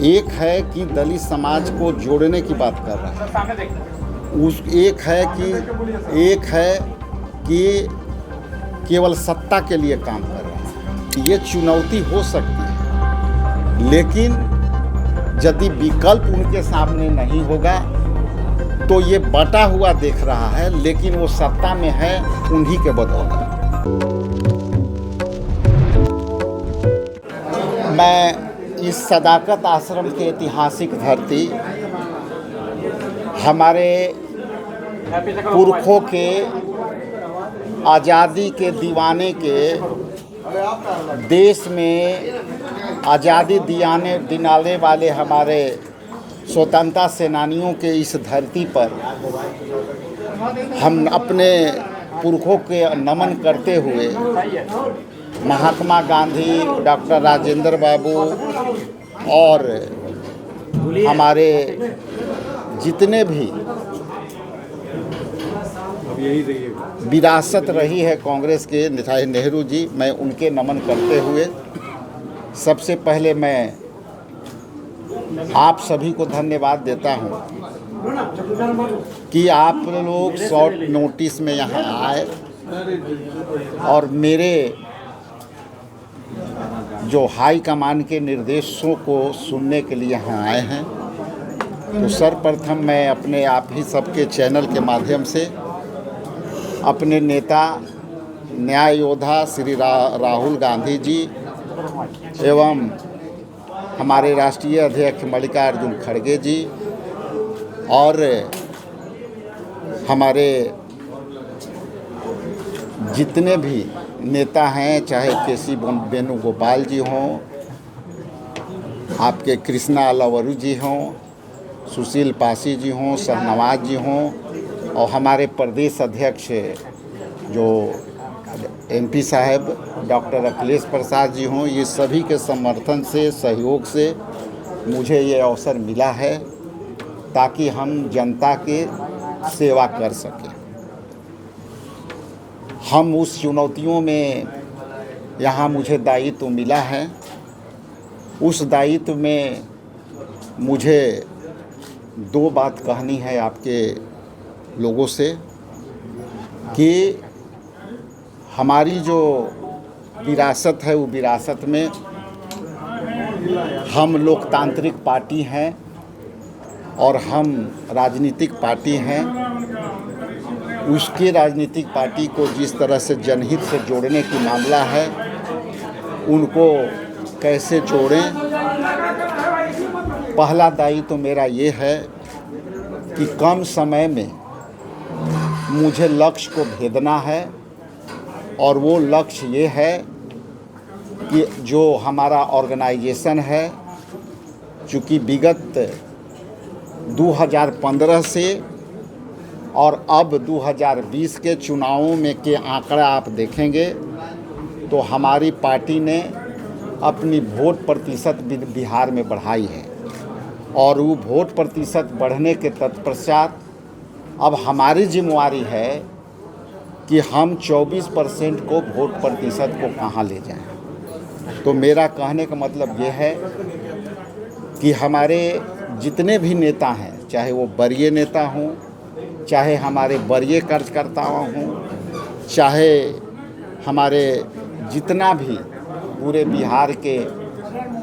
एक है कि दलित समाज को जोड़ने की बात कर रहा है, एक है कि केवल सत्ता के लिए काम कर रहा है। ये चुनौती हो सकती है, लेकिन यदि विकल्प उनके सामने नहीं होगा तो ये बटा हुआ देख रहा है, लेकिन वो सत्ता में है उन्हीं के बदौलत। मैं इस सदाकत आश्रम के ऐतिहासिक धरती, हमारे पुरखों के आज़ादी के दीवाने के, देश में आज़ादी दिलाने वाले हमारे स्वतंत्रता सेनानियों के इस धरती पर हम अपने पुरखों के नमन करते हुए महात्मा गांधी, डॉक्टर राजेंद्र बाबू और हमारे जितने भी विरासत रही है कांग्रेस के, चाहे नेहरू जी, मैं उनके नमन करते हुए सबसे पहले मैं आप सभी को धन्यवाद देता हूं कि आप लोग शॉर्ट नोटिस में यहाँ आए और मेरे जो हाई कमान के निर्देशों को सुनने के लिए यहाँ आए हैं। तो सर्वप्रथम मैं अपने आप ही सबके चैनल के माध्यम से अपने नेता, न्याय योद्धा श्री राहुल गांधी जी एवं हमारे राष्ट्रीय अध्यक्ष मल्लिकार्जुन खड़गे जी और हमारे जितने भी नेता हैं, चाहे केसी वेणुगोपाल जी हों, आपके कृष्णा अलवरू जी हों, सुशील पासी जी हों, शहनवाज जी हों और हमारे प्रदेश अध्यक्ष जो एमपी साहब डॉक्टर अखिलेश प्रसाद जी हों, ये सभी के समर्थन से, सहयोग से मुझे ये अवसर मिला है ताकि हम जनता के सेवा कर सकें। हम उस चुनौतियों में यहाँ मुझे दायित्व मिला है, उस दायित्व में मुझे दो बात कहनी है आपके लोगों से कि हमारी जो विरासत है, वो विरासत में हम लोकतांत्रिक पार्टी हैं और हम राजनीतिक पार्टी हैं। उसके राजनीतिक पार्टी को जिस तरह से जनहित से जोड़ने की मामला है, उनको कैसे जोड़ें। पहला दायित्व तो मेरा ये है कि कम समय में मुझे लक्ष्य को भेदना है और वो लक्ष्य ये है कि जो हमारा ऑर्गेनाइजेशन है, चूँकि विगत 2015 से और अब 2020 के चुनावों में के आंकड़ा आप देखेंगे तो हमारी पार्टी ने अपनी वोट प्रतिशत बिहार में बढ़ाई है और वो वोट प्रतिशत बढ़ने के तत्पश्चात अब हमारी जिम्मेवारी है कि हम 24% को वोट प्रतिशत को कहाँ ले जाएं। तो मेरा कहने का मतलब ये है कि हमारे जितने भी नेता हैं, चाहे वो वरीय नेता हों, चाहे हमारे वरीय कार्यकर्ता हों, चाहे हमारे जितना भी पूरे बिहार के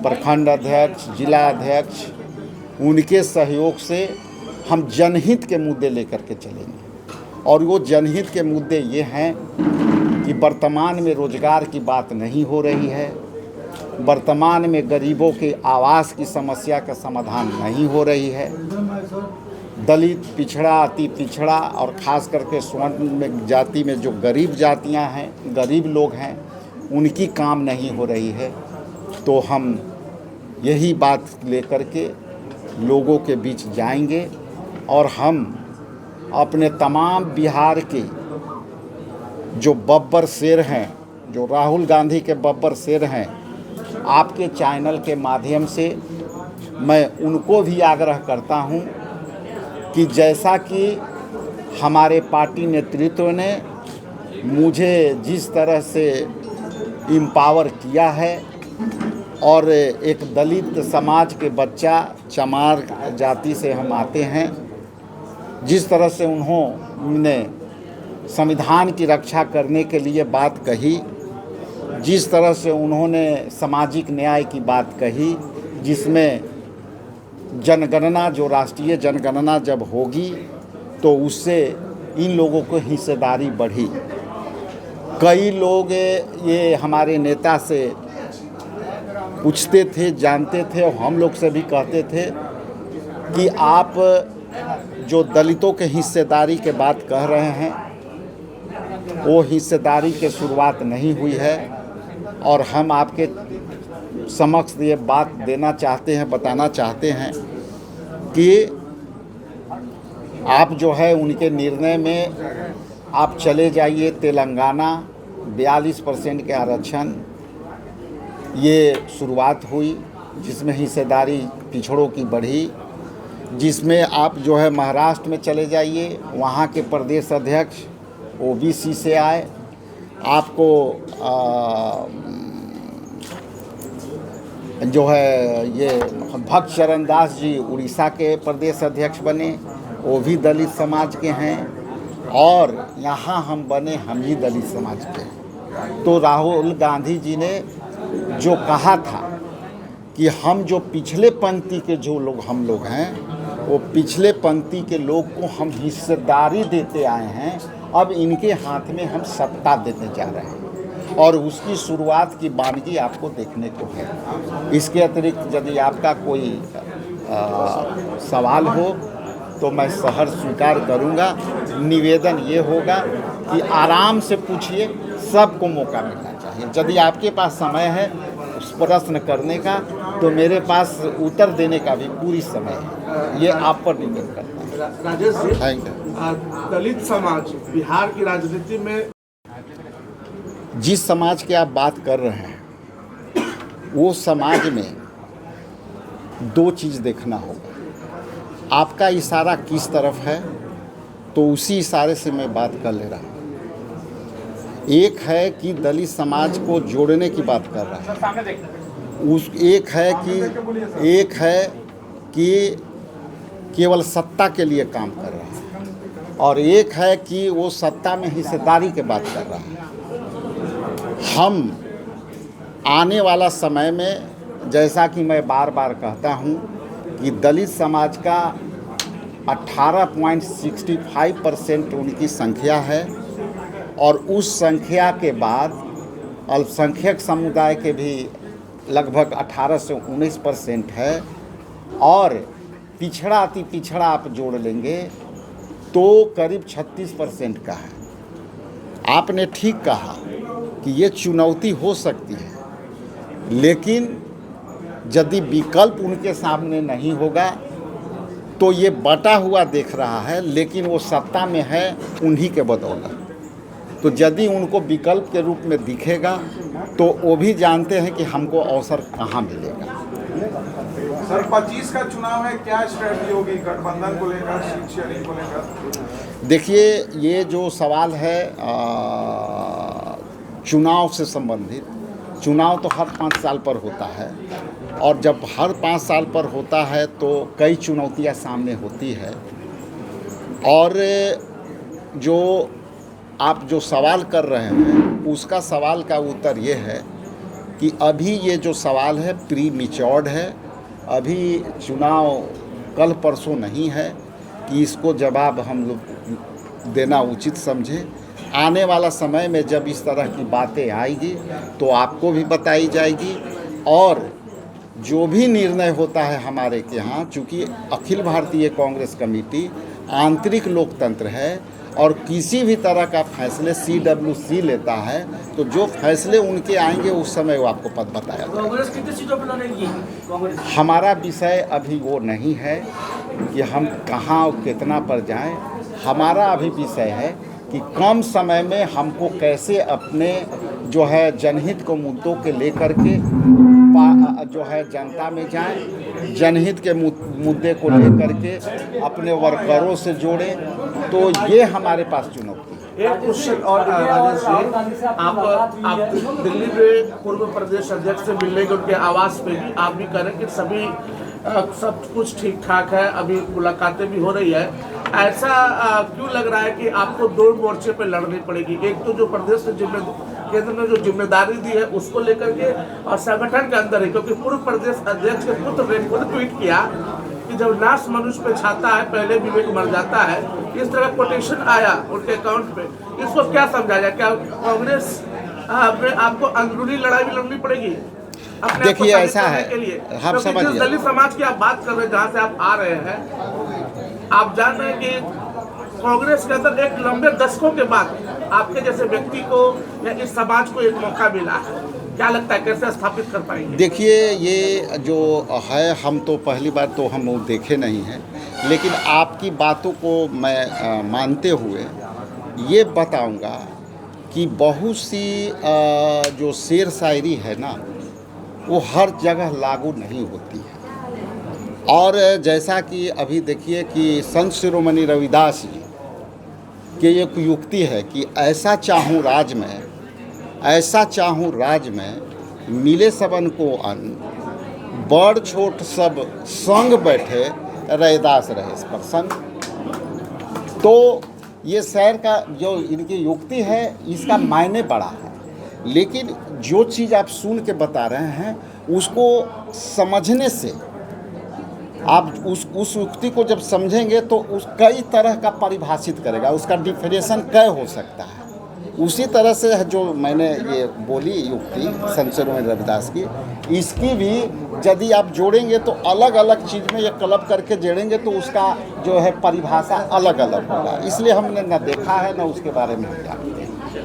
प्रखंड अध्यक्ष, जिला अध्यक्ष, उनके सहयोग से हम जनहित के मुद्दे लेकर के चलेंगे। और वो जनहित के मुद्दे ये हैं कि वर्तमान में रोजगार की बात नहीं हो रही है, वर्तमान में गरीबों के आवास की समस्या का समाधान नहीं हो रही है, दलित, पिछड़ा, अति पिछड़ा और ख़ास करके स्वर्ण में जाति में जो गरीब जातियां हैं, गरीब लोग हैं, उनकी काम नहीं हो रही है। तो हम यही बात लेकर के लोगों के बीच जाएंगे और हम अपने तमाम बिहार के जो बब्बर शेर हैं, जो राहुल गांधी के बब्बर शेर हैं, आपके चैनल के माध्यम से मैं उनको भी आग्रह करता हूं कि जैसा कि हमारे पार्टी नेतृत्व ने मुझे जिस तरह से इम्पावर किया है और एक दलित समाज के बच्चा चमार जाति से हम आते हैं। जिस तरह से उन्होंने संविधान की रक्षा करने के लिए बात कही, जिस तरह से उन्होंने सामाजिक न्याय की बात कही, जिसमें जनगणना, जो राष्ट्रीय जनगणना जब होगी तो उससे इन लोगों को हिस्सेदारी बढ़ी। कई लोग ये हमारे नेता से पूछते थे, जानते थे, और हम लोग से भी कहते थे कि आप जो दलितों के हिस्सेदारी के बात कह रहे हैं, वो हिस्सेदारी की शुरुआत नहीं हुई है। और हम आपके समक्ष ये बात देना चाहते हैं, बताना चाहते हैं कि आप जो है उनके निर्णय में आप चले जाइए। तेलंगाना 42% के आरक्षण, ये शुरुआत हुई, जिसमें हिस्सेदारी पिछड़ों की बढ़ी। जिसमें आप जो है महाराष्ट्र में चले जाइए, वहाँ के प्रदेश अध्यक्ष ओबीसी से आए। आपको जो है ये भक्त चरण दास जी उड़ीसा के प्रदेश अध्यक्ष बने, वो भी दलित समाज के हैं। और यहाँ हम बने, हम ही दलित समाज के हैं। तो राहुल गांधी जी ने जो कहा था कि हम जो पिछले पंक्ति के जो लोग हम लोग हैं, वो पिछले पंक्ति के लोग को हम हिस्सेदारी देते आए हैं, अब इनके हाथ में हम सत्ता देने जा रहे हैं। और उसकी शुरुआत की वानगी आपको देखने को है। इसके अतिरिक्त यदि आपका कोई सवाल हो तो मैं सहर्ष स्वीकार करूंगा। निवेदन ये होगा कि आराम से पूछिए, सबको मौका मिलना चाहिए। यदि आपके पास समय है उस प्रश्न करने का, तो मेरे पास उत्तर देने का भी पूरी समय है। ये आप पर निर्भर करता है। राजेश जी, दलित समाज बिहार की राजनीति में, जिस समाज की आप बात कर रहे हैं, वो समाज में दो चीज़ देखना होगा। आपका इशारा किस तरफ है, तो उसी इशारे से मैं बात कर ले रहा हूँ। एक है कि दलित समाज को जोड़ने की बात कर रहा है, एक है कि केवल सत्ता के लिए काम कर रहा है, और एक है कि वो सत्ता में हिस्सेदारी की बात कर रहा है। हम आने वाला समय में, जैसा कि मैं बार बार कहता हूँ कि दलित समाज का 18.65% उनकी संख्या है, और उस संख्या के बाद अल्पसंख्यक समुदाय के भी लगभग 18 से 19% है, और पिछड़ा अति पिछड़ा आप जोड़ लेंगे तो करीब 36% का है। आपने ठीक कहा कि ये चुनौती हो सकती है, लेकिन यदि विकल्प उनके सामने नहीं होगा तो ये बटा हुआ देख रहा है, लेकिन वो सत्ता में है उन्हीं के बदौलत। तो यदि उनको विकल्प के रूप में दिखेगा तो वो भी जानते हैं कि हमको अवसर कहाँ मिलेगा। सर 25 का चुनाव है, क्या स्ट्रेटजी होगी गठबंधन को लेकर, सीट शेयरिंग को लेकर? देखिए, ये जो सवाल है चुनाव से संबंधित, चुनाव तो हर 5 साल पर होता है, और जब हर 5 साल पर होता है तो कई चुनौतियां सामने होती है। और जो आप जो सवाल कर रहे हैं, उसका सवाल का उत्तर ये है कि अभी ये जो सवाल है प्री मैच्योर्ड है। अभी चुनाव कल परसों नहीं है कि इसको जवाब हम लोग देना उचित समझे। आने वाला समय में जब इस तरह की बातें आएगी तो आपको भी बताई जाएगी, और जो भी निर्णय होता है हमारे के यहाँ, चूँकि अखिल भारतीय कांग्रेस कमेटी आंतरिक लोकतंत्र है, और किसी भी तरह का फैसले CWC लेता है, तो जो फैसले उनके आएंगे उस समय वो आपको पद बताया जाएगा। कांग्रेस कितनी सीटों पर लड़ेगी? हमारा विषय अभी वो नहीं है कि हम कहाँ और कितना पर जाएं। हमारा अभी विषय है कि कम समय में हमको कैसे अपने जो है जनहित को मुद्दों के लेकर के जो है जनता में जाएं, जनहित के मुद्दे को लेकर के अपने वर्करों से जोड़ें। तो ये हमारे पास चुनौती है। एक क्वेश्चन और राजेश जी, आप दिल्ली में पूर्व प्रदेश अध्यक्ष से मिलने के उनके आवास पे भी आप भी कह रहे हैं कि सभी सब कुछ ठीक ठाक है, अभी मुलाकातें भी हो रही है। ऐसा क्यों लग रहा है कि आपको दो मोर्चे पे लड़नी पड़ेगी? एक तो जो प्रदेश से केंद्र ने जो जिम्मेदारी दी है उसको लेकर के, और संगठन के अंदर है, क्योंकि पूर्व प्रदेश अध्यक्ष के पुत्र ने खुद ट्वीट किया कि जब नाश मनुष्य पे छाता है पहले विवेक मर जाता है। इस तरह कोटेशन आया उनके अकाउंट पे, इसको क्या समझा जाए? क्या कांग्रेस में आपको अंदरूनी लड़ाई भी लड़नी पड़ेगी? देखिए ऐसा है, हम समझ गए। दलित समाज की आप बात कर रहे हैं, जहाँ से आप आ रहे हैं, आप जान रहे हैं कि कांग्रेस के अंदर एक लंबे दशकों के बाद आपके जैसे व्यक्ति को या इस समाज को एक मौका मिला है। क्या लगता है कैसे स्थापित कर पाएंगे? देखिए ये जो है, हम तो पहली बार तो हम वो देखे नहीं हैं, लेकिन आपकी बातों को मैं मानते हुए ये बताऊंगा कि बहुत सी जो शेर शायरी है ना, वो हर जगह लागू नहीं होती है। और जैसा कि अभी देखिए कि संत शिरोमणि रविदास जी की एक युक्ति है कि ऐसा चाहूँ राज में, ऐसा चाहूँ राज में, मिले सबन को अन्न, बड़ छोट सब संग बैठे, रैदास रहे प्रसन्न। तो ये शहर का जो इनकी युक्ति है, इसका मायने बड़ा है, लेकिन जो चीज़ आप सुन के बता रहे हैं उसको समझने से, आप उस युक्ति को जब समझेंगे तो उस कई तरह का परिभाषित करेगा, उसका डिफरेंशन कई हो सकता है। उसी तरह से जो मैंने ये बोली युक्ति संत शिरोमणि रविदास की, इसकी भी यदि आप जोड़ेंगे तो अलग अलग चीज़ में ये क्लब करके जोड़ेंगे तो उसका जो है परिभाषा अलग अलग होगा। इसलिए हमने न देखा है न उसके बारे में जानते हैं।